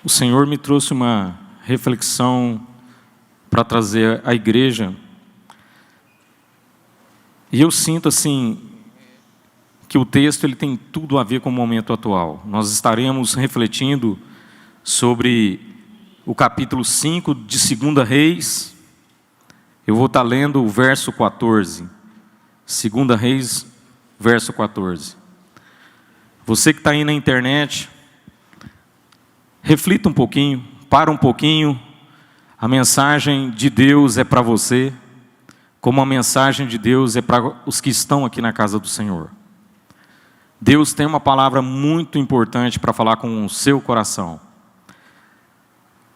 O Senhor me trouxe uma reflexão para trazer à igreja. E eu sinto assim que o texto ele tem tudo a ver com o momento atual. Nós estaremos refletindo sobre o capítulo 5 de 2 Reis. Eu vou estar lendo o verso 14. 2 Reis, verso 14. Você que está aí na internet, reflita um pouquinho, para um pouquinho. A mensagem de Deus é para você, como a mensagem de Deus é para os que estão aqui na casa do Senhor. Deus tem uma palavra muito importante para falar com o seu coração.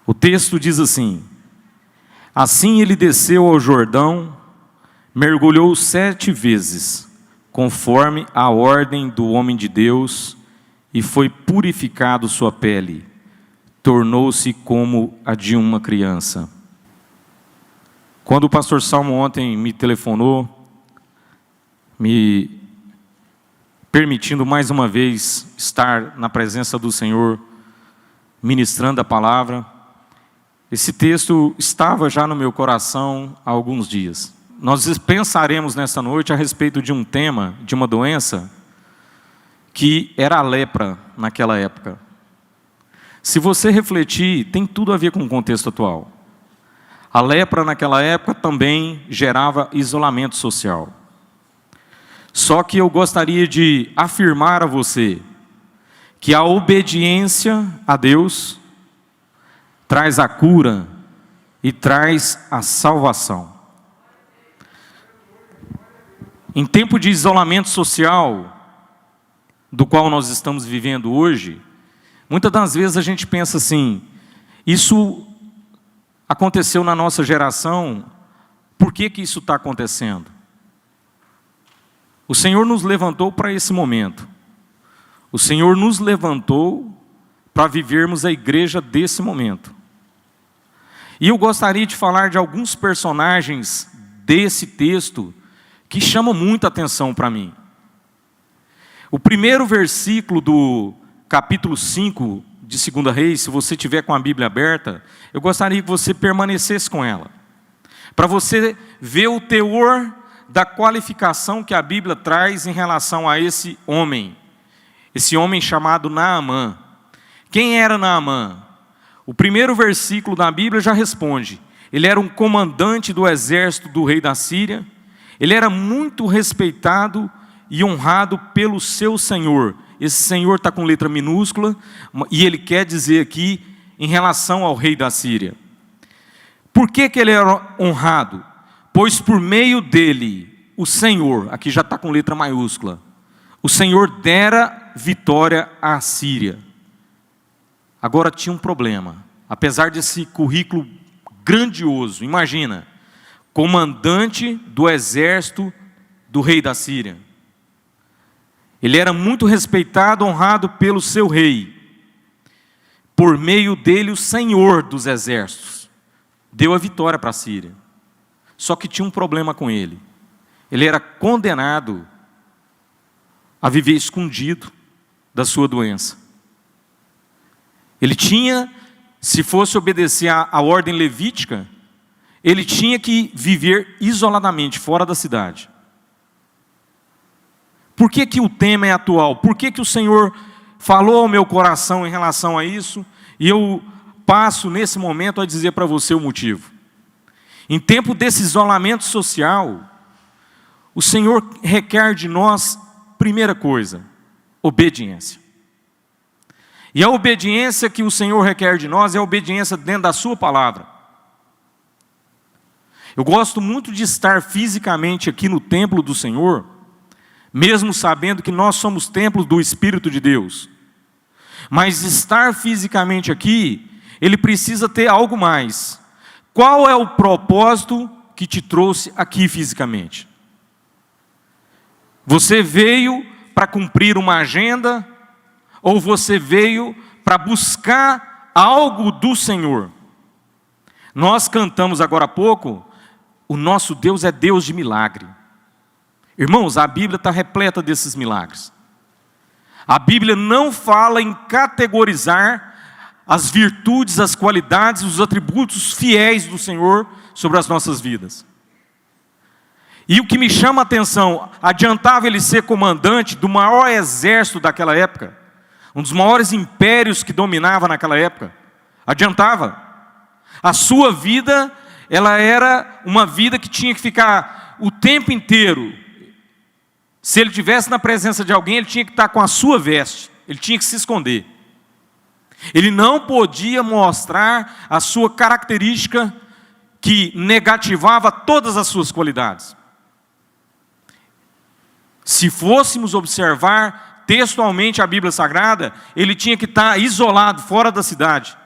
O texto diz assim: assim ele desceu ao Jordão, mergulhou 7 vezes, conforme a ordem do homem de Deus, e foi purificado sua pele, tornou-se como a de uma criança. Quando o pastor Salmo ontem me telefonou, me permitindo mais uma vez estar na presença do Senhor, ministrando a palavra, esse texto estava já no meu coração há alguns dias. Nós pensaremos nesta noite a respeito de um tema, de uma doença, que era a lepra naquela época. Se você refletir, tem tudo a ver com o contexto atual. A lepra naquela época também gerava isolamento social. Só que eu gostaria de afirmar a você que a obediência a Deus traz a cura e traz a salvação. Em tempo de isolamento social, do qual nós estamos vivendo hoje, muitas das vezes a gente pensa assim: isso aconteceu na nossa geração, por que isso está acontecendo? O Senhor nos levantou para esse momento. O Senhor nos levantou para vivermos a igreja desse momento. E eu gostaria de falar de alguns personagens desse texto que chamam muita atenção para mim. O primeiro versículo do capítulo 5 de 2 Reis, se você tiver com a Bíblia aberta, eu gostaria que você permanecesse com ela, para você ver o teor da qualificação que a Bíblia traz em relação a esse homem chamado Naamã. Quem era Naamã? O primeiro versículo da Bíblia já responde. Ele era um comandante do exército do rei da Síria. Ele era muito respeitado e honrado pelo seu Senhor. Esse Senhor está com letra minúscula, e ele quer dizer aqui em relação ao rei da Síria. Por que ele era honrado? Pois por meio dele, o Senhor, aqui já está com letra maiúscula, o Senhor dera vitória à Síria. Agora tinha um problema. Apesar desse currículo grandioso, imagina, comandante do exército do rei da Síria. Ele era muito respeitado, honrado pelo seu rei. Por meio dele, o Senhor dos exércitos deu a vitória para a Síria. Só que tinha um problema com ele. Ele era condenado a viver escondido da sua doença. Ele tinha, se fosse obedecer à ordem levítica, ele tinha que viver isoladamente, fora da cidade. Por que o tema é atual? Por que o Senhor falou ao meu coração em relação a isso? E eu passo nesse momento a dizer para você o motivo. Em tempo desse isolamento social, o Senhor requer de nós, primeira coisa, obediência. E a obediência que o Senhor requer de nós é a obediência dentro da sua palavra. Eu gosto muito de estar fisicamente aqui no templo do Senhor, mesmo sabendo que nós somos templos do Espírito de Deus. Mas estar fisicamente aqui, ele precisa ter algo mais. Qual é o propósito que te trouxe aqui fisicamente? Você veio para cumprir uma agenda, ou você veio para buscar algo do Senhor? Nós cantamos agora há pouco, o nosso Deus é Deus de milagre. Irmãos, a Bíblia está repleta desses milagres. A Bíblia não fala em categorizar as virtudes, as qualidades, os atributos fiéis do Senhor sobre as nossas vidas. E o que me chama a atenção, adiantava ele ser comandante do maior exército daquela época, um dos maiores impérios que dominava naquela época. Adiantava. A sua vida, ela era uma vida que tinha que ficar o tempo inteiro. Se ele estivesse na presença de alguém, ele tinha que estar com a sua veste, ele tinha que se esconder. Ele não podia mostrar a sua característica que negativava todas as suas qualidades. Se fôssemos observar textualmente a Bíblia Sagrada, ele tinha que estar isolado, fora da cidade.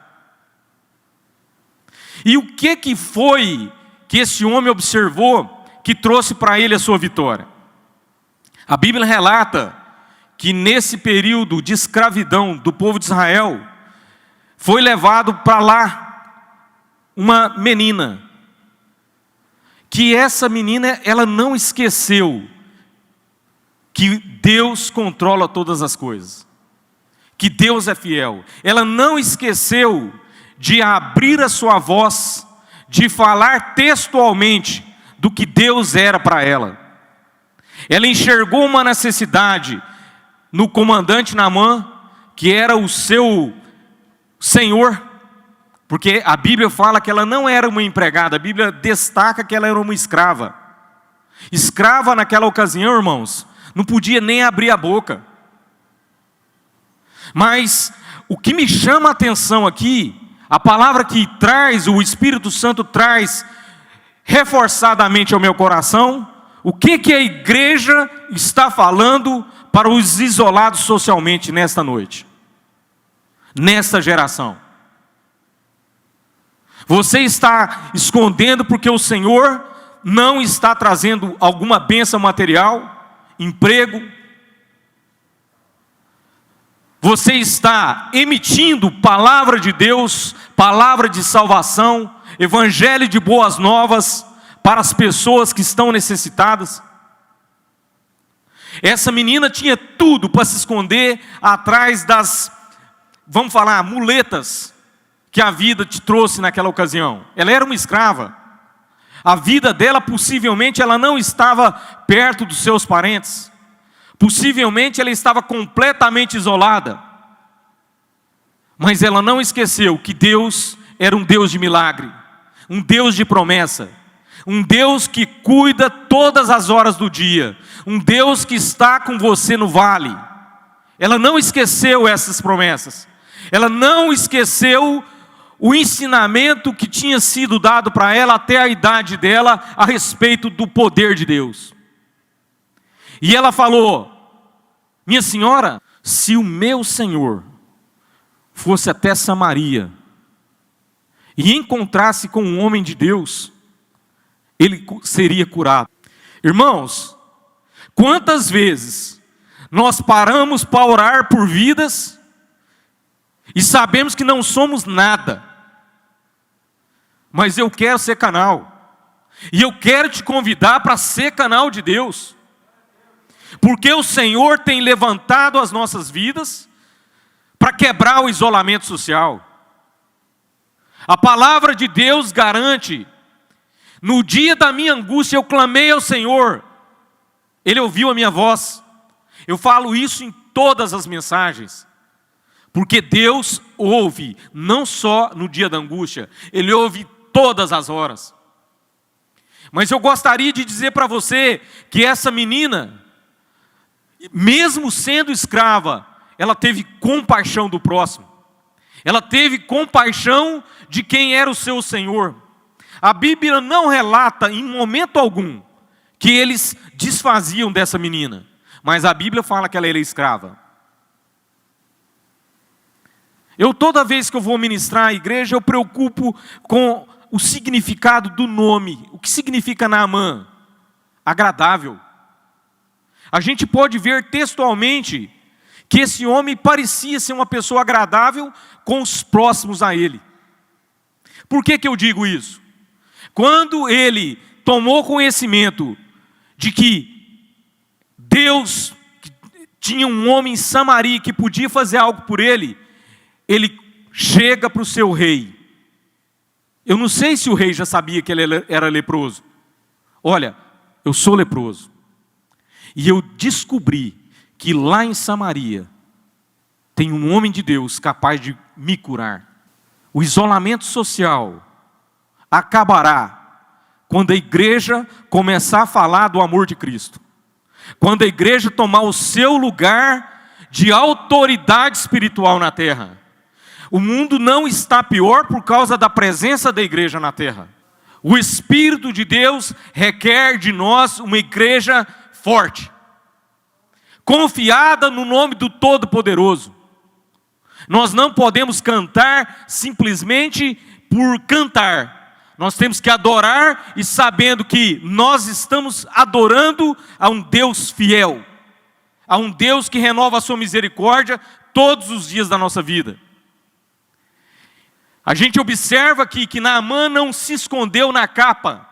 E o que foi que esse homem observou que trouxe para ele a sua vitória? A Bíblia relata que nesse período de escravidão do povo de Israel, foi levado para lá uma menina, que essa menina, ela não esqueceu que Deus controla todas as coisas, que Deus é fiel. Ela não esqueceu de abrir a sua voz, de falar textualmente do que Deus era para ela. Ela enxergou uma necessidade no comandante Naamã, que era o seu senhor, porque a Bíblia fala que ela não era uma empregada, a Bíblia destaca que ela era uma escrava. Escrava naquela ocasião, irmãos, não podia nem abrir a boca. Mas o que me chama a atenção aqui, a palavra que traz, o Espírito Santo traz reforçadamente ao meu coração, o que a igreja está falando para os isolados socialmente nesta noite, nesta geração. Você está escondendo porque o Senhor não está trazendo alguma bênção material, emprego. Você está emitindo palavra de Deus, palavra de salvação, evangelho de boas novas para as pessoas que estão necessitadas. Essa menina tinha tudo para se esconder atrás das, vamos falar, muletas que a vida te trouxe naquela ocasião. Ela era uma escrava. A vida dela, possivelmente, ela não estava perto dos seus parentes. Possivelmente, ela estava completamente isolada. Mas ela não esqueceu que Deus era um Deus de milagre, um Deus de promessa, um Deus que cuida todas as horas do dia, um Deus que está com você no vale. Ela não esqueceu essas promessas. Ela não esqueceu o ensinamento que tinha sido dado para ela até a idade dela a respeito do poder de Deus. E ela falou: minha senhora, se o meu Senhor fosse até Samaria e encontrasse com um homem de Deus, ele seria curado. Irmãos, quantas vezes nós paramos para orar por vidas e sabemos que não somos nada, mas eu quero ser canal, e eu quero te convidar para ser canal de Deus, porque o Senhor tem levantado as nossas vidas para quebrar o isolamento social. A palavra de Deus garante: no dia da minha angústia eu clamei ao Senhor, Ele ouviu a minha voz. Eu falo isso em todas as mensagens, porque Deus ouve, não só no dia da angústia, Ele ouve todas as horas. Mas eu gostaria de dizer para você que essa menina, mesmo sendo escrava, ela teve compaixão do próximo. Ela teve compaixão de quem era o seu Senhor. A Bíblia não relata em momento algum que eles desfaziam dessa menina, mas a Bíblia fala que ela era escrava. Toda vez que eu vou ministrar à igreja, eu preocupo com o significado do nome. O que significa Naamã? Agradável. A gente pode ver textualmente que esse homem parecia ser uma pessoa agradável com os próximos a ele. Por que eu digo isso? Quando ele tomou conhecimento de que Deus tinha um homem em Samaria que podia fazer algo por ele, ele chega para o seu rei. Eu não sei se o rei já sabia que ele era leproso. Olha, eu sou leproso. E eu descobri que lá em Samaria tem um homem de Deus capaz de me curar. O isolamento social acabará quando a igreja começar a falar do amor de Cristo. Quando a igreja tomar o seu lugar de autoridade espiritual na terra. O mundo não está pior por causa da presença da igreja na terra. O Espírito de Deus requer de nós uma igreja forte, confiada no nome do Todo-Poderoso. Nós não podemos cantar simplesmente por cantar. Nós temos que adorar e sabendo que nós estamos adorando a um Deus fiel, a um Deus que renova a sua misericórdia todos os dias da nossa vida. A gente observa aqui que Naamã não se escondeu na capa.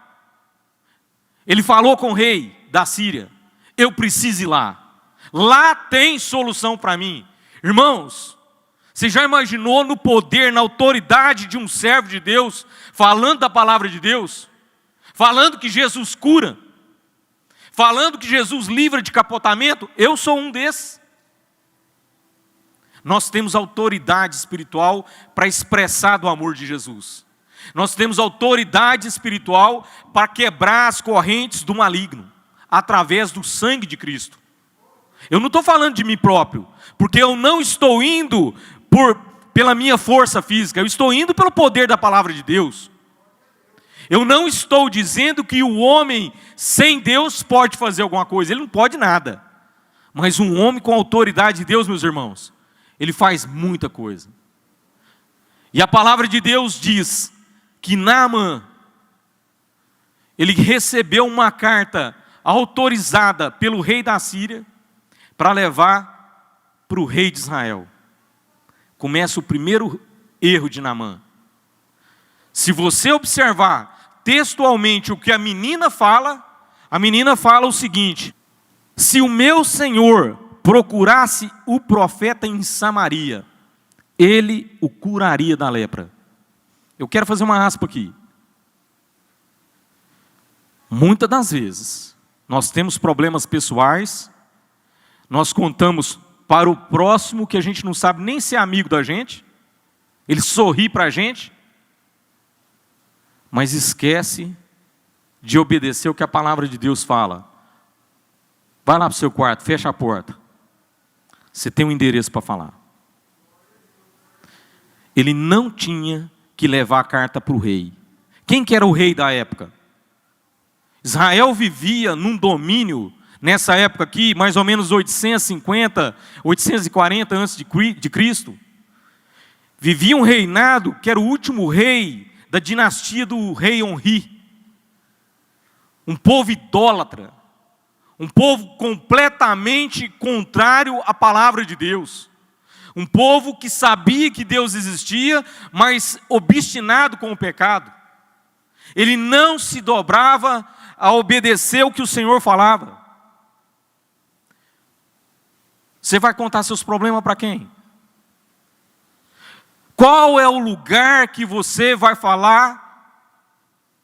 Ele falou com o rei da Síria: eu preciso ir lá. Lá tem solução para mim. Irmãos, você já imaginou no poder, na autoridade de um servo de Deus, falando da palavra de Deus? Falando que Jesus cura? Falando que Jesus livra de capotamento? Eu sou um desses. Nós temos autoridade espiritual para expressar do amor de Jesus. Nós temos autoridade espiritual para quebrar as correntes do maligno, através do sangue de Cristo. Eu não estou falando de mim próprio, porque eu não estou indo pela minha força física, eu estou indo pelo poder da palavra de Deus. Eu não estou dizendo que o homem sem Deus pode fazer alguma coisa, ele não pode nada. Mas um homem com autoridade de Deus, meus irmãos, ele faz muita coisa. E a palavra de Deus diz que Naamã, ele recebeu uma carta autorizada pelo rei da Síria para levar para o rei de Israel. Começa o primeiro erro de Naamã. Se você observar textualmente o que a menina fala o seguinte: se o meu senhor procurasse o profeta em Samaria, ele o curaria da lepra. Eu quero fazer uma aspa aqui. Muitas das vezes, nós temos problemas pessoais, nós contamos para o próximo que a gente não sabe nem se é amigo da gente, ele sorri para a gente, mas esquece de obedecer o que a palavra de Deus fala. Vai lá para o seu quarto, fecha a porta. Você tem um endereço para falar. Ele não tinha que levar a carta para o rei. Quem que era o rei da época? Israel vivia num domínio, nessa época aqui, mais ou menos 850, 840 a.C. Vivia um reinado que era o último rei da dinastia do rei Onri. Um povo idólatra. Um povo completamente contrário à palavra de Deus. Um povo que sabia que Deus existia, mas obstinado com o pecado. Ele não se dobrava a obedecer o que o Senhor falava. Você vai contar seus problemas para quem? Qual é o lugar que você vai falar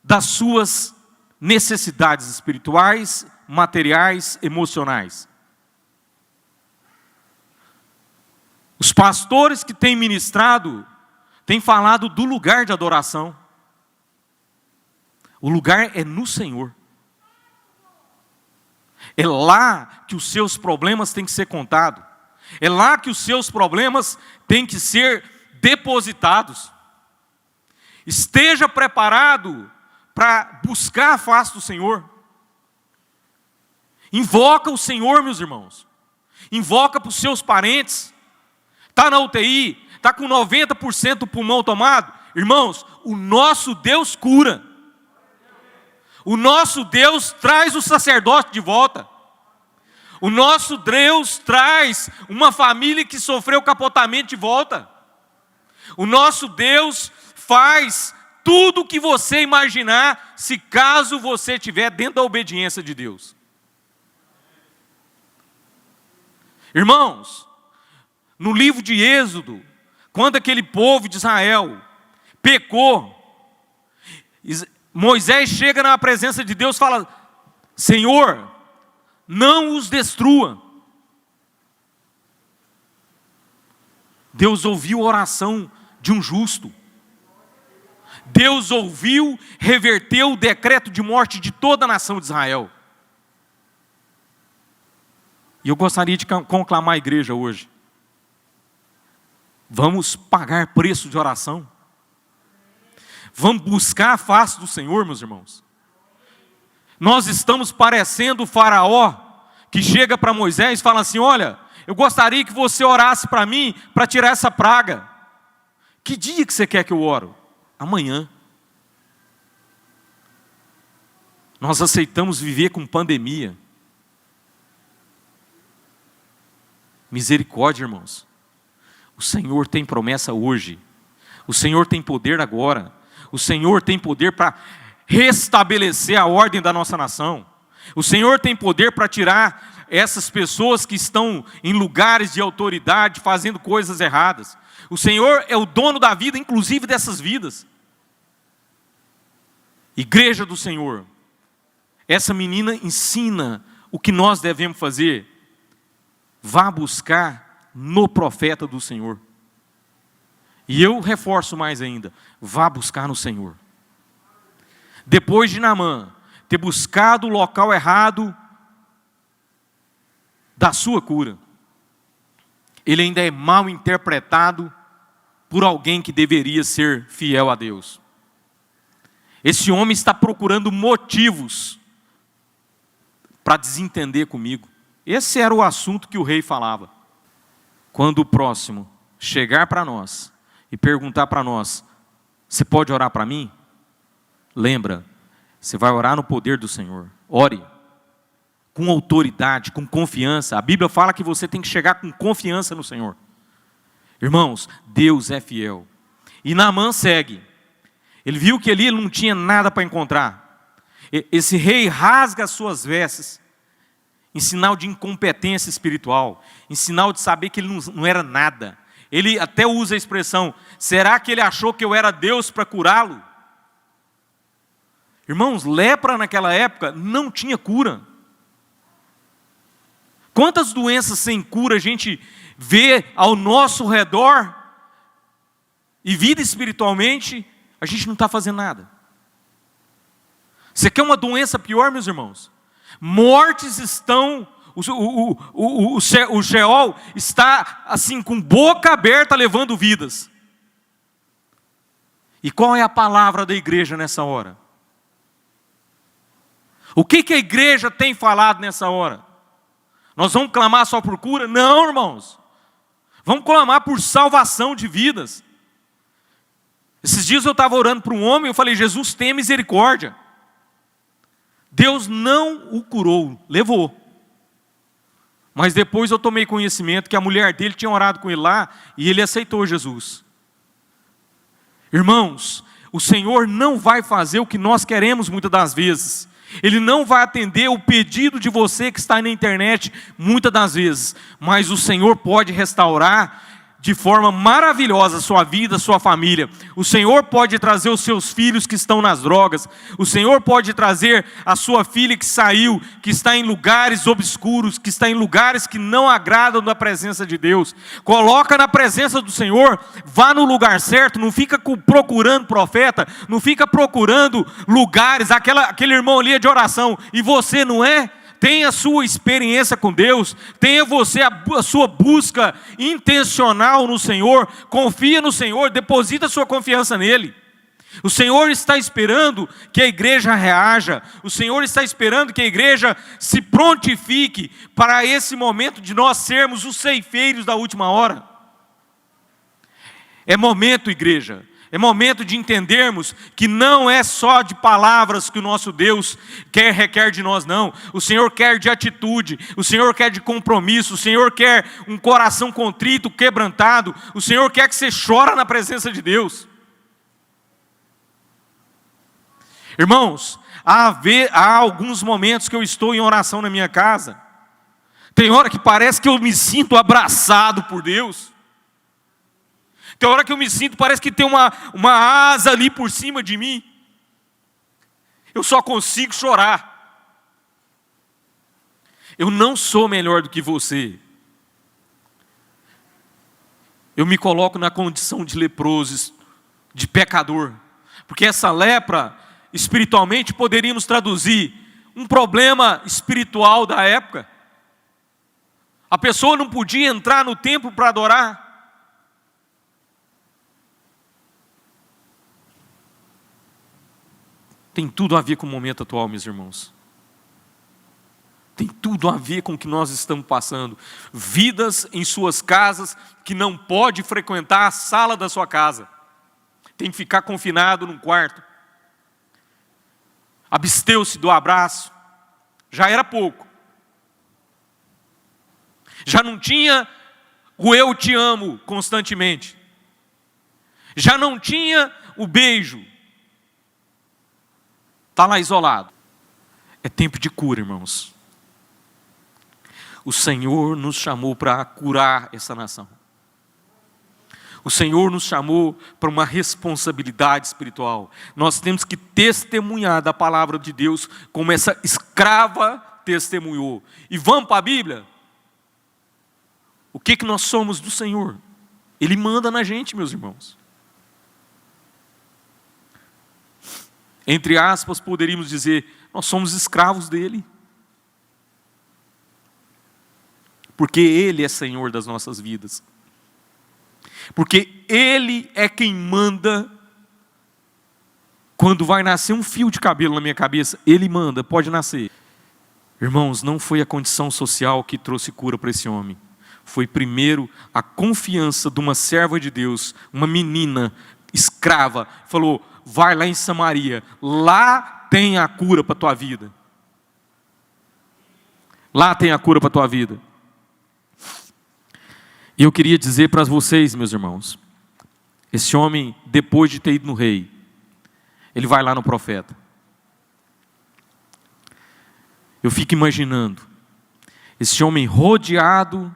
das suas necessidades espirituais, materiais, emocionais? Os pastores que têm ministrado têm falado do lugar de adoração. O lugar é no Senhor. É lá que os seus problemas têm que ser contados. É lá que os seus problemas têm que ser depositados. Esteja preparado para buscar a face do Senhor. Invoca o Senhor, meus irmãos. Invoca para os seus parentes. Está na UTI, está com 90% do pulmão tomado. Irmãos, o nosso Deus cura. O nosso Deus traz o sacerdote de volta. O nosso Deus traz uma família que sofreu capotamento de volta. O nosso Deus faz tudo o que você imaginar, se caso você estiver dentro da obediência de Deus. Irmãos, no livro de Êxodo, quando aquele povo de Israel pecou, Moisés chega na presença de Deus e fala: Senhor, não os destrua. Deus ouviu a oração de um justo. Deus ouviu, reverteu o decreto de morte de toda a nação de Israel. E eu gostaria de conclamar a igreja hoje. Vamos pagar preço de oração. Vamos buscar a face do Senhor, meus irmãos. Nós estamos parecendo o faraó que chega para Moisés e fala assim: olha, eu gostaria que você orasse para mim, para tirar essa praga. Que dia que você quer que eu oro? Amanhã. Nós aceitamos viver com pandemia. Misericórdia, irmãos. O Senhor tem promessa hoje. O Senhor tem poder agora. O Senhor tem poder para restabelecer a ordem da nossa nação. O Senhor tem poder para tirar essas pessoas que estão em lugares de autoridade fazendo coisas erradas. O Senhor é o dono da vida, inclusive dessas vidas. Igreja do Senhor, essa menina ensina o que nós devemos fazer. Vá buscar no profeta do Senhor. E eu reforço mais ainda, vá buscar no Senhor. Depois de Naamã ter buscado o local errado da sua cura, ele ainda é mal interpretado por alguém que deveria ser fiel a Deus. Esse homem está procurando motivos para desentender comigo. Esse era o assunto que o rei falava. Quando o próximo chegar para nós e perguntar para nós: você pode orar para mim? Lembra, você vai orar no poder do Senhor. Ore com autoridade, com confiança. A Bíblia fala que você tem que chegar com confiança no Senhor. Irmãos, Deus é fiel. E Naamã segue. Ele viu que ali ele não tinha nada para encontrar. Esse rei rasga as suas vestes, em sinal de incompetência espiritual, em sinal de saber que ele não era nada. Ele até usa a expressão: será que ele achou que eu era Deus para curá-lo? Irmãos, lepra naquela época não tinha cura. Quantas doenças sem cura a gente vê ao nosso redor, e vida espiritualmente, a gente não está fazendo nada. Você quer uma doença pior, meus irmãos? Mortes estão, o Sheol está assim com boca aberta levando vidas. E qual é a palavra da igreja nessa hora? O que a igreja tem falado nessa hora? Nós vamos clamar só por cura? Não, irmãos. Vamos clamar por salvação de vidas. Esses dias eu estava orando para um homem, eu falei: Jesus, tenha misericórdia. Deus não o curou, levou. Mas depois eu tomei conhecimento que a mulher dele tinha orado com ele lá e ele aceitou Jesus. Irmãos, o Senhor não vai fazer o que nós queremos muitas das vezes. Ele não vai atender o pedido de você que está aí na internet muitas das vezes. Mas o Senhor pode restaurar de forma maravilhosa a sua vida, a sua família. O Senhor pode trazer os seus filhos que estão nas drogas. O Senhor pode trazer a sua filha que saiu, que está em lugares obscuros, que está em lugares que não agradam da presença de Deus. Coloca na presença do Senhor, vá no lugar certo, não fica procurando profeta, não fica procurando lugares, aquele irmão ali é de oração, e você não é? Tenha a sua experiência com Deus, tenha você a sua busca intencional no Senhor, confia no Senhor, deposita a sua confiança nele. O Senhor está esperando que a igreja reaja, o Senhor está esperando que a igreja se prontifique para esse momento de nós sermos os ceifeiros da última hora. É momento, igreja. É momento de entendermos que não é só de palavras que o nosso Deus requer de nós, não. O Senhor quer de atitude, o Senhor quer de compromisso, o Senhor quer um coração contrito, quebrantado, o Senhor quer que você chore na presença de Deus. Irmãos, há alguns momentos que eu estou em oração na minha casa. Tem hora que parece que eu me sinto abraçado por Deus. Tem hora que eu me sinto, parece que tem uma asa ali por cima de mim. Eu só consigo chorar. Eu não sou melhor do que você. Eu me coloco na condição de leproso, de pecador. Porque essa lepra, espiritualmente, poderíamos traduzir um problema espiritual da época. A pessoa não podia entrar no templo para adorar. Tem tudo a ver com o momento atual, meus irmãos. Tem tudo a ver com o que nós estamos passando. Vidas em suas casas que não pode frequentar a sala da sua casa. Tem que ficar confinado num quarto. Absteu-se do abraço. Já era pouco. Já não tinha o eu te amo constantemente. Já não tinha o beijo. Está lá isolado. É tempo de cura, irmãos. O Senhor nos chamou para curar essa nação. O Senhor nos chamou para uma responsabilidade espiritual. Nós temos que testemunhar da palavra de Deus como essa escrava testemunhou. E vamos para a Bíblia? O que nós somos do Senhor? Ele manda na gente, meus irmãos. Entre aspas, poderíamos dizer, nós somos escravos dele. Porque Ele é Senhor das nossas vidas. Porque Ele é quem manda. Quando vai nascer um fio de cabelo na minha cabeça, Ele manda, pode nascer. Irmãos, não foi a condição social que trouxe cura para esse homem. Foi primeiro a confiança de uma serva de Deus, uma menina escrava, falou, vai lá em Samaria, lá tem a cura para a tua vida. Lá tem a cura para a tua vida. E eu queria dizer para vocês, meus irmãos, esse homem, depois de ter ido no rei, ele vai lá no profeta. Eu fico imaginando, esse homem rodeado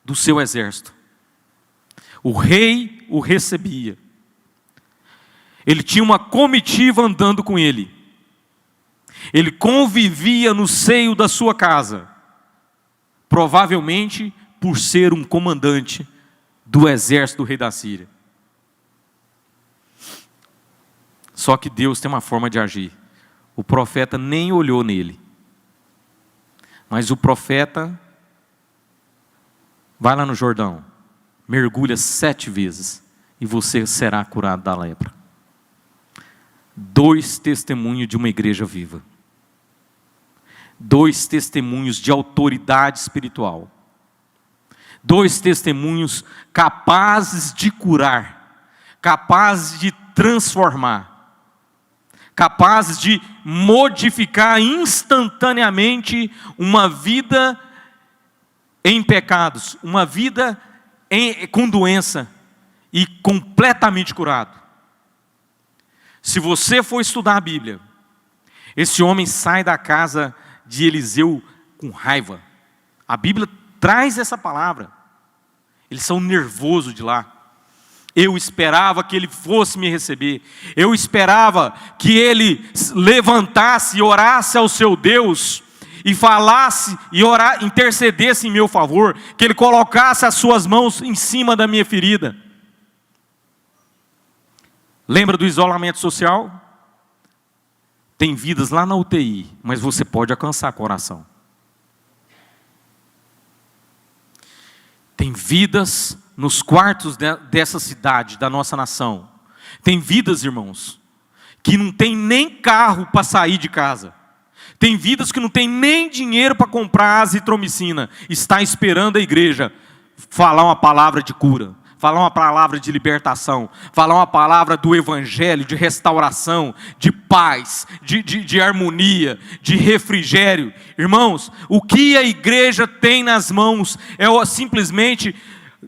do seu exército. O rei o recebia. Ele tinha uma comitiva andando com ele. Ele convivia no seio da sua casa. Provavelmente por ser um comandante do exército do rei da Síria. Só que Deus tem uma forma de agir. O profeta nem olhou nele. Mas o profeta vai lá no Jordão, mergulha 7 vezes e você será curado da lepra. 2 testemunhos de uma igreja viva. 2 testemunhos de autoridade espiritual. 2 testemunhos capazes de curar, capazes de transformar, capazes de modificar instantaneamente uma vida em pecados, uma vida com doença e completamente curado. Se você for estudar a Bíblia, esse homem sai da casa de Eliseu com raiva. A Bíblia traz essa palavra. Eles são nervosos de lá. Eu esperava que ele fosse me receber. Eu esperava que ele levantasse e orasse ao seu Deus e falasse e intercedesse em meu favor, que ele colocasse as suas mãos em cima da minha ferida. Lembra do isolamento social? Tem vidas lá na UTI, mas você pode alcançar com a oração. Tem vidas nos quartos dessa cidade, da nossa nação. Tem vidas, irmãos, que não tem nem carro para sair de casa. Tem vidas que não tem nem dinheiro para comprar azitromicina. Está esperando a igreja falar uma palavra de cura, falar uma palavra de libertação, falar uma palavra do evangelho, de restauração, de paz, de harmonia, de refrigério. Irmãos, o que a igreja tem nas mãos é simplesmente,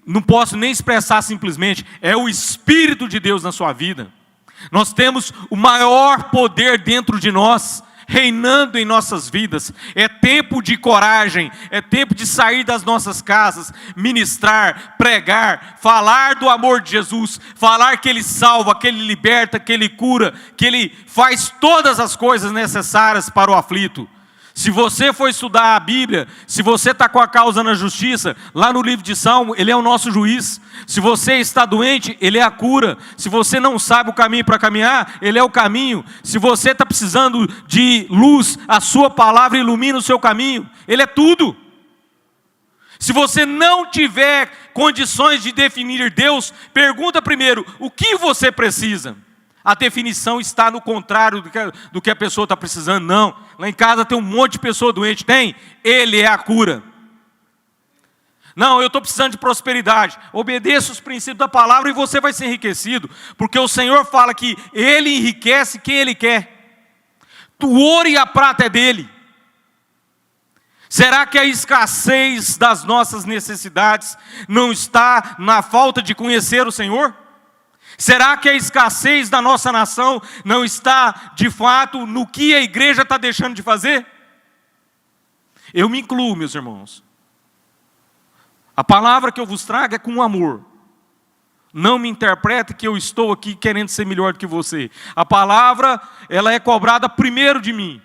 não posso nem expressar simplesmente, é o Espírito de Deus na sua vida. Nós temos o maior poder dentro de nós, reinando em nossas vidas. É tempo de coragem, é tempo de sair das nossas casas, ministrar, pregar, falar do amor de Jesus, falar que Ele salva, que Ele liberta, que Ele cura, que Ele faz todas as coisas necessárias para o aflito. Se você for estudar a Bíblia, se você está com a causa na justiça, lá no livro de Salmo, Ele é o nosso juiz. Se você está doente, Ele é a cura. Se você não sabe o caminho para caminhar, Ele é o caminho. Se você está precisando de luz, a sua palavra ilumina o seu caminho. Ele é tudo. Se você não tiver condições de definir Deus, pergunta primeiro, o que você precisa? A definição está no contrário do que a pessoa está precisando. Não, lá em casa tem um monte de pessoa doente. Tem, Ele é a cura. Não, eu estou precisando de prosperidade. Obedeça os princípios da palavra e você vai ser enriquecido. Porque o Senhor fala que Ele enriquece quem Ele quer. O ouro e a prata é dEle. Será que a escassez das nossas necessidades não está na falta de conhecer o Senhor? Será que a escassez da nossa nação não está, de fato, no que a igreja está deixando de fazer? Eu me incluo, meus irmãos. A palavra que eu vos trago é com amor. Não me interprete que eu estou aqui querendo ser melhor do que você. A palavra, ela é cobrada primeiro de mim.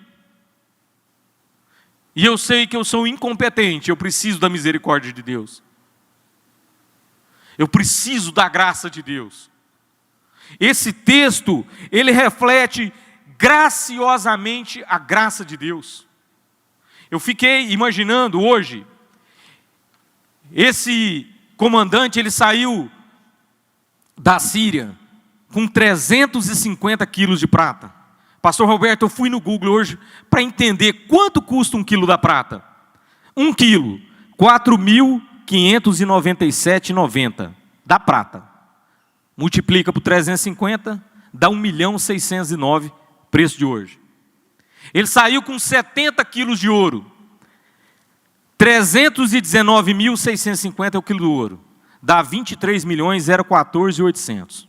E eu sei que eu sou incompetente, eu preciso da misericórdia de Deus. Eu preciso da graça de Deus. Esse texto, ele reflete graciosamente a graça de Deus. Eu fiquei imaginando hoje, esse comandante, ele saiu da Síria com 350 quilos de prata. Pastor Roberto, eu fui no Google hoje para entender quanto custa 1 quilo da prata. 1 quilo, 4.597,90 da prata. Multiplica por 350, dá 1.609,000, preço de hoje. Ele saiu com 70 quilos de ouro. 319.650 é o quilo do ouro. Dá 23.014.800.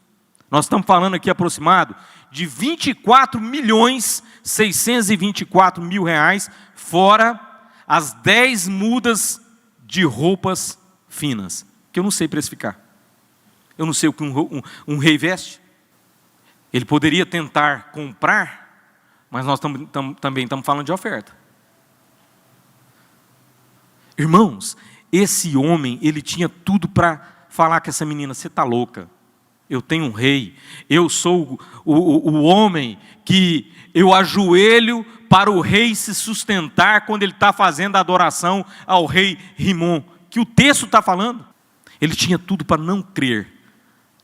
Nós estamos falando aqui aproximado de 24.624.000 reais, fora as 10 mudas de roupas finas, que eu não sei precificar. Eu não sei o que um rei veste. Ele poderia tentar comprar, mas nós também estamos falando de oferta. Irmãos, esse homem, ele tinha tudo para falar com essa menina, você está louca, eu tenho um rei, eu sou o homem que eu ajoelho para o rei se sustentar quando ele está fazendo a adoração ao rei Rimon, que o texto está falando. Ele tinha tudo para não crer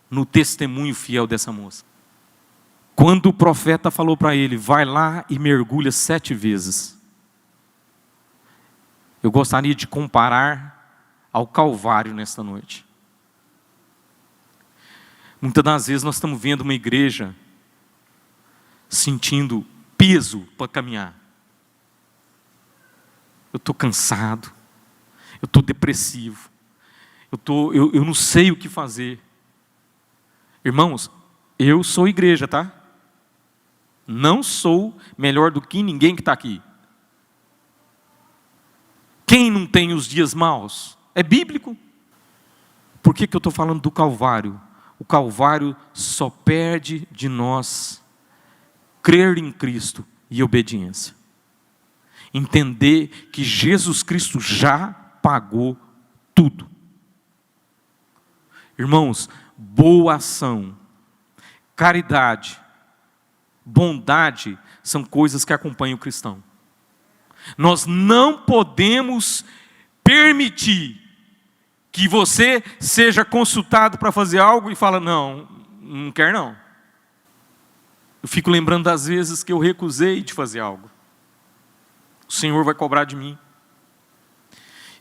no testemunho fiel dessa moça. Quando o profeta falou para ele, vai lá e mergulha 7 vezes. Eu gostaria de comparar ao Calvário nesta noite. Muitas das vezes nós estamos vendo uma igreja sentindo peso para caminhar. Eu estou cansado, eu estou depressivo, eu não sei o que fazer. Irmãos, eu sou igreja, tá? Não sou melhor do que ninguém que está aqui. Quem não tem os dias maus? É bíblico. Por que eu estou falando do Calvário? O Calvário só perde de nós crer em Cristo e obediência. Entender que Jesus Cristo já pagou tudo. Irmãos, boa ação, caridade, bondade são coisas que acompanham o cristão. Nós não podemos permitir que você seja consultado para fazer algo e fala, não quer não. Eu fico lembrando das vezes que eu recusei de fazer algo. O Senhor vai cobrar de mim.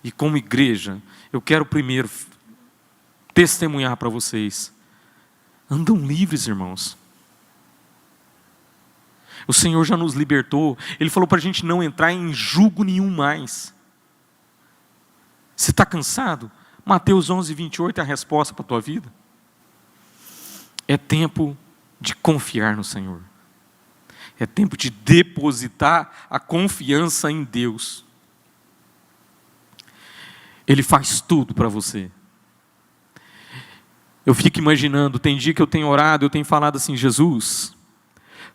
E como igreja, eu quero primeiro testemunhar para vocês. Andam livres, irmãos. O Senhor já nos libertou. Ele falou para a gente não entrar em jugo nenhum mais. Você está cansado? Mateus 11:28 é a resposta para a tua vida. É tempo de confiar no Senhor. É tempo de depositar a confiança em Deus. Ele faz tudo para você. Eu fico imaginando, tem dia que eu tenho orado, eu tenho falado assim: Jesus,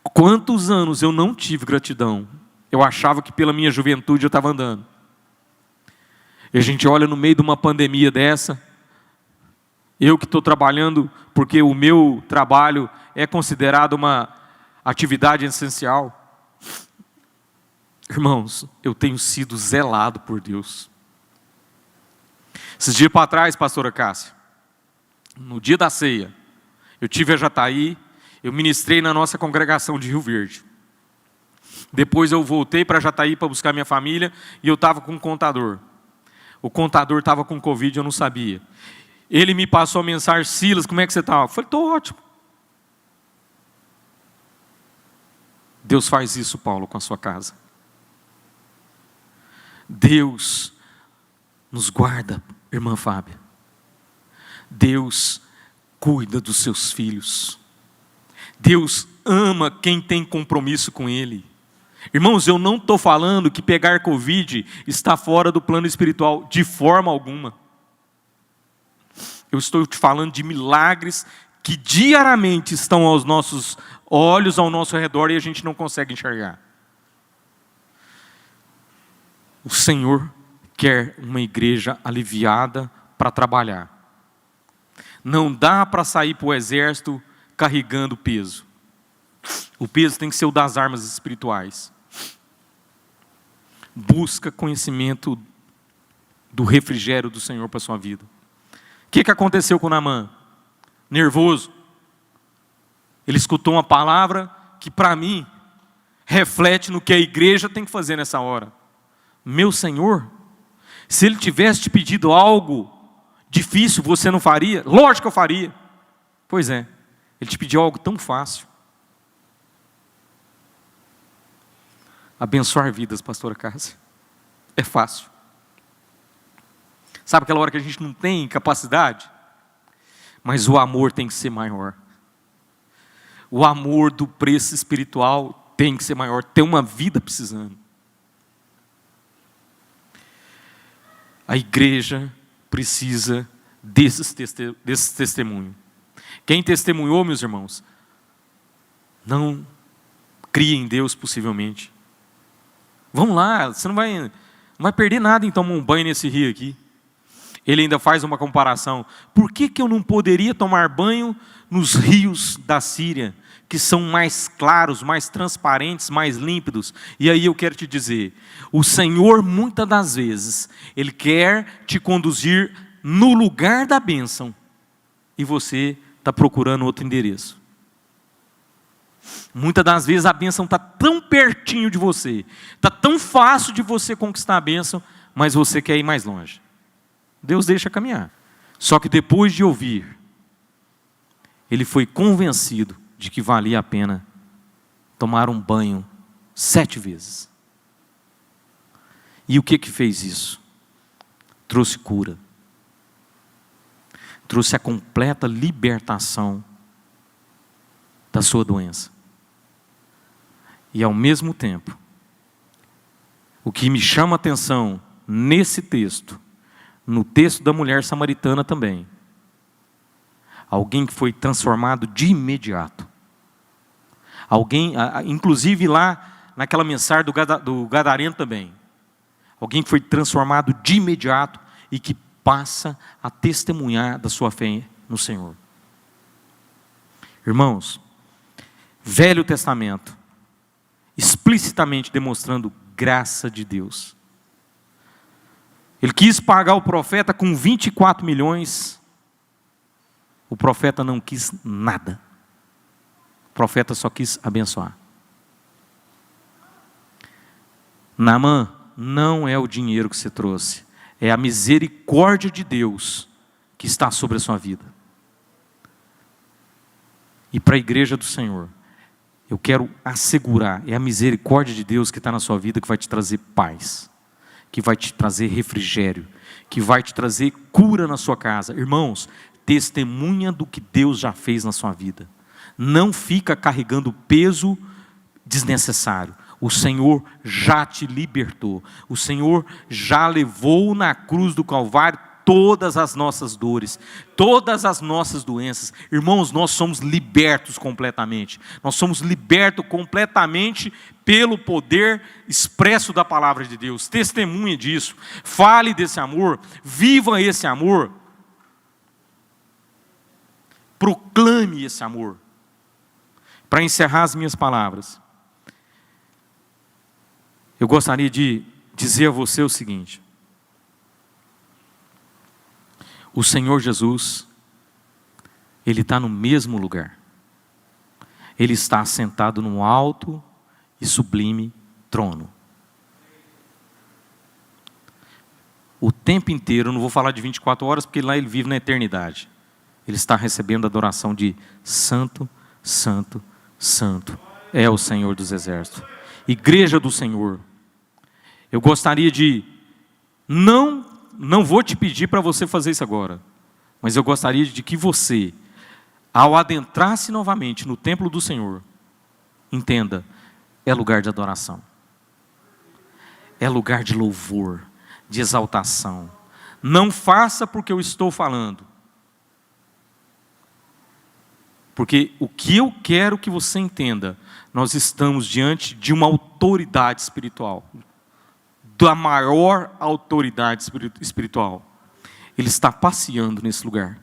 quantos anos eu não tive gratidão? Eu achava que pela minha juventude eu estava andando. E a gente olha no meio de uma pandemia dessa, eu que estou trabalhando, porque o meu trabalho é considerado uma atividade essencial. Irmãos, eu tenho sido zelado por Deus. Esses dias para trás, pastora Cássia, no dia da ceia, eu tive a Jataí, eu ministrei na nossa congregação de Rio Verde. Depois eu voltei para Jataí para buscar minha família, e eu estava com um contador. O contador estava com Covid, eu não sabia. Ele me passou a mensagem: Silas, como é que você está? Eu falei: estou ótimo. Deus faz isso, Paulo, com a sua casa. Deus nos guarda, irmã Fábia. Deus cuida dos seus filhos. Deus ama quem tem compromisso com Ele. Irmãos, eu não estou falando que pegar Covid está fora do plano espiritual, de forma alguma. Eu estou te falando de milagres que diariamente estão aos nossos olhos, ao nosso redor, e a gente não consegue enxergar. O Senhor quer uma igreja aliviada para trabalhar. Não dá para sair para o exército carregando peso. O peso tem que ser o das armas espirituais. Busca conhecimento do refrigério do Senhor para a sua vida. O que aconteceu com Naamã? Nervoso. Ele escutou uma palavra que para mim reflete no que a igreja tem que fazer nessa hora. Meu Senhor, se Ele tivesse te pedido algo difícil, você não faria? Lógico que eu faria. Pois é, Ele te pediu algo tão fácil. Abençoar vidas, pastora Cássia, é fácil. Sabe aquela hora que a gente não tem capacidade? Mas o amor tem que ser maior. O amor do preço espiritual tem que ser maior. Tem uma vida precisando. A igreja precisa desse testemunho. Quem testemunhou, meus irmãos, não cria em Deus possivelmente. Vamos lá, você não vai perder nada em tomar um banho nesse rio aqui. Ele ainda faz uma comparação. Por que eu não poderia tomar banho nos rios da Síria, que são mais claros, mais transparentes, mais límpidos? E aí eu quero te dizer, o Senhor muitas das vezes, Ele quer te conduzir no lugar da bênção, e você está procurando outro endereço. Muitas das vezes a bênção está tão pertinho de você, está tão fácil de você conquistar a bênção, mas você quer ir mais longe. Deus deixa caminhar. Só que depois de ouvir, ele foi convencido de que valia a pena tomar um banho 7 vezes. E o que fez isso? Trouxe cura. Trouxe a completa libertação da sua doença. E ao mesmo tempo, o que me chama a atenção nesse texto, no texto da mulher samaritana também, alguém que foi transformado de imediato. Alguém, inclusive lá naquela mensagem do Gadareno também, alguém que foi transformado de imediato e que passa a testemunhar da sua fé no Senhor. Irmãos, Velho Testamento, explicitamente demonstrando graça de Deus. Ele quis pagar o profeta com 24 milhões. O profeta não quis nada. O profeta só quis abençoar. Naamã, não é o dinheiro que você trouxe. É a misericórdia de Deus que está sobre a sua vida. E para a igreja do Senhor, eu quero assegurar, é a misericórdia de Deus que está na sua vida que vai te trazer paz, que vai te trazer refrigério, que vai te trazer cura na sua casa. Irmãos, testemunha do que Deus já fez na sua vida. Não fica carregando peso desnecessário. O Senhor já te libertou. O Senhor já levou na cruz do Calvário todas as nossas dores, todas as nossas doenças. Irmãos, nós somos libertos completamente. Nós somos libertos completamente pelo poder expresso da palavra de Deus. Testemunhe disso. Fale desse amor. Viva esse amor. Proclame esse amor. Para encerrar as minhas palavras, eu gostaria de dizer a você o seguinte: o Senhor Jesus, Ele está no mesmo lugar. Ele está sentado num alto e sublime trono. O tempo inteiro, eu não vou falar de 24 horas, porque lá Ele vive na eternidade. Ele está recebendo a adoração de Santo, Santo, Santo. É o Senhor dos Exércitos. Igreja do Senhor. Eu gostaria de... Não vou te pedir para você fazer isso agora, mas eu gostaria de que você, ao adentrar-se novamente no templo do Senhor, entenda, é lugar de adoração, é lugar de louvor, de exaltação. Não faça porque eu estou falando, porque o que eu quero que você entenda, nós estamos diante de uma autoridade espiritual, da maior autoridade espiritual. Ele está passeando nesse lugar.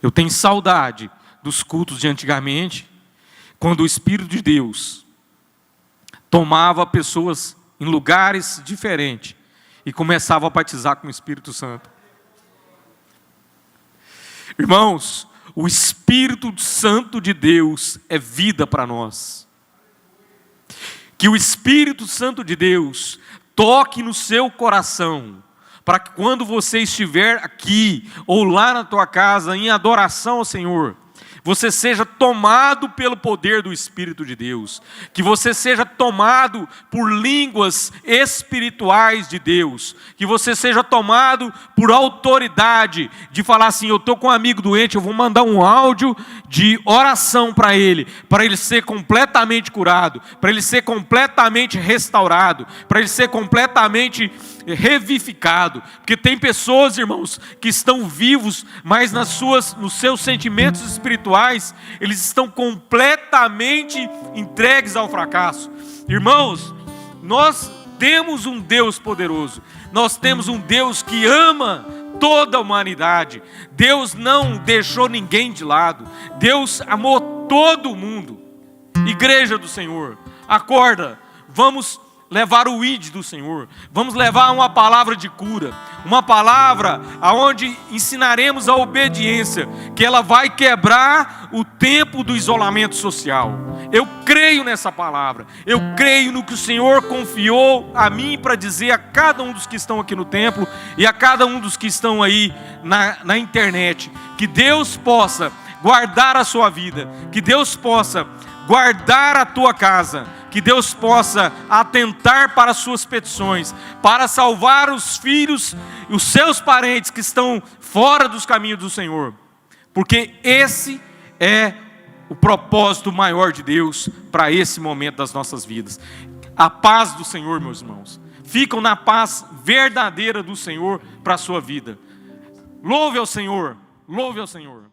Eu tenho saudade dos cultos de antigamente, quando o Espírito de Deus tomava pessoas em lugares diferentes e começava a batizar com o Espírito Santo. Irmãos, o Espírito Santo de Deus é vida para nós. Que o Espírito Santo de Deus toque no seu coração, para que quando você estiver aqui, ou lá na tua casa, em adoração ao Senhor, você seja tomado pelo poder do Espírito de Deus, que você seja tomado por línguas espirituais de Deus, que você seja tomado por autoridade, de falar assim, eu estou com um amigo doente, eu vou mandar um áudio de oração para ele ser completamente curado, para ele ser completamente restaurado, para ele ser completamente revivificado, porque tem pessoas, irmãos, que estão vivos, mas nos seus sentimentos espirituais, eles estão completamente entregues ao fracasso. Irmãos, nós temos um Deus poderoso, nós temos um Deus que ama toda a humanidade. Deus não deixou ninguém de lado, Deus amou todo mundo. Igreja do Senhor, acorda, vamos levar o ID do Senhor, vamos levar uma palavra de cura, uma palavra aonde ensinaremos a obediência, que ela vai quebrar o tempo do isolamento social. Eu creio nessa palavra, eu creio no que o Senhor confiou a mim para dizer a cada um dos que estão aqui no templo e a cada um dos que estão aí na internet, que Deus possa guardar a sua vida, que Deus possa guardar a tua casa, que Deus possa atentar para as suas petições, para salvar os filhos e os seus parentes que estão fora dos caminhos do Senhor, porque esse é o propósito maior de Deus para esse momento das nossas vidas. A paz do Senhor, meus irmãos, ficam na paz verdadeira do Senhor para a sua vida. Louve ao Senhor, louve ao Senhor.